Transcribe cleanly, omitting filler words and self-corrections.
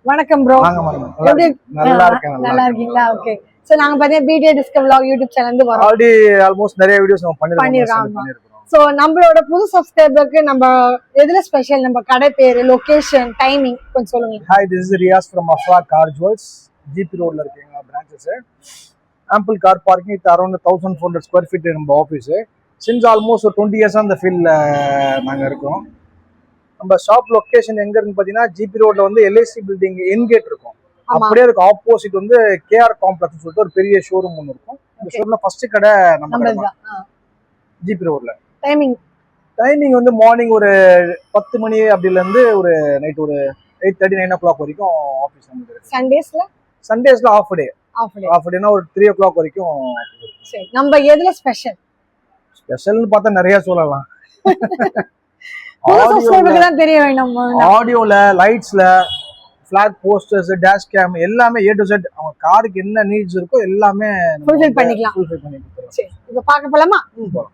வணக்கம் ப்ரோ. நல்லா இருக்கேன். நல்லா இருக்கீங்களா? ஓகே. சோ நாங்க பாத்தீங்கன்னா பிடிஏ டிஸ்கவர் vlog யூடியூப் சேனல்ல இருந்து வரோம். ஆல்ரெடி ஆல்மோஸ்ட் நிறைய வீடியோஸ் நம்ம பண்ணிருக்கோம். சோ நம்மளோட புது சப்ஸ்கிரைபருக்கு நம்ம எதுல ஸ்பெஷல், நம்ம கடை பேரு, லொகேஷன், டைமிங் கொஞ்சம் சொல்லுங்க. Hi, this is Riyaz from Afa car jewels. GB ரோட்ல இருக்கீங்க branches. Ample car parking with around 1400 square feet நம்ம ஆஃபீஸ். சின்ஸ் ஆல்மோஸ்ட் 20 இயர்ஸா அந்த ஃபீல்ட்ல நாங்க இருக்கோம். நம்ம ஷாப் லொகேஷன் எங்க இருக்குன்னு பாத்தீங்கன்னா ஜிபி ரோட்ல வந்து எல்ஐசி பில்டிங் என்கேட் இருக்கும். அப்படியே அதுக்கு ஆப்போசிட் வந்து கேஆர் காம்ப்ளெக்ஸ் சொல்லிட்டு ஒரு பெரிய ஷோரூம் ஒன்று இருக்கும். இந்த ஷோரூம்ல ஃபர்ஸ்ட் கடை நம்ம ஜிபி ரோட்ல. டைமிங் வந்து மார்னிங் ஒரு 10 மணி அப்படில இருந்து ஒரு நைட் ஒரு 8:30 9 o'clock வரைக்கும் ஆஃபீஸ் நம்ம. சண்டேஸ்ல ஆஃப் டேனா ஒரு 3 o'clock வரைக்கும். சரி, நம்ம எதுல ஸ்பெஷல்னு பார்த்தா நிறைய சொல்லலாம். தெரிய வேணும். ஆடியோல, லைட்ஸ்ல, ஃபிளாக் போஸ்டர்ஸ், டேஷ் கேம் எல்லாமே A to Z அவங்க காருக்கு என்ன நீட்ஸ் இருக்கோ எல்லாமே ஃபுல்ஃபில் பண்ணிக்கலாம். ஃபுல்ஃபில் பண்ணி கொடுத்துறோம். சரி, இப்ப பார்க்க போலாமா? போலாம்.